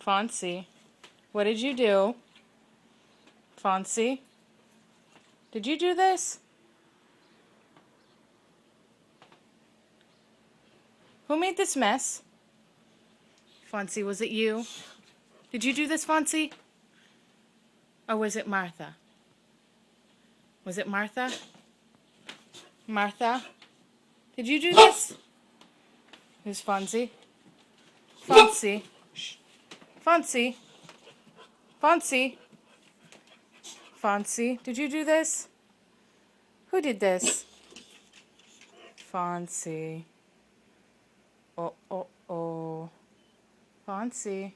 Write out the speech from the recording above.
Fonzie, what did you do? Fonzie, did you do this? Who made this mess? Fonzie, was it you? Did you do this, Fonzie? Or was it Martha? Was it Martha? Martha? Did you do this? Who's Fonzie? Fonzie. Shh. Fonzie. Fonzie. Fonzie, did you do this? Who did this? Fonzie. Oh, oh, oh. Fonzie.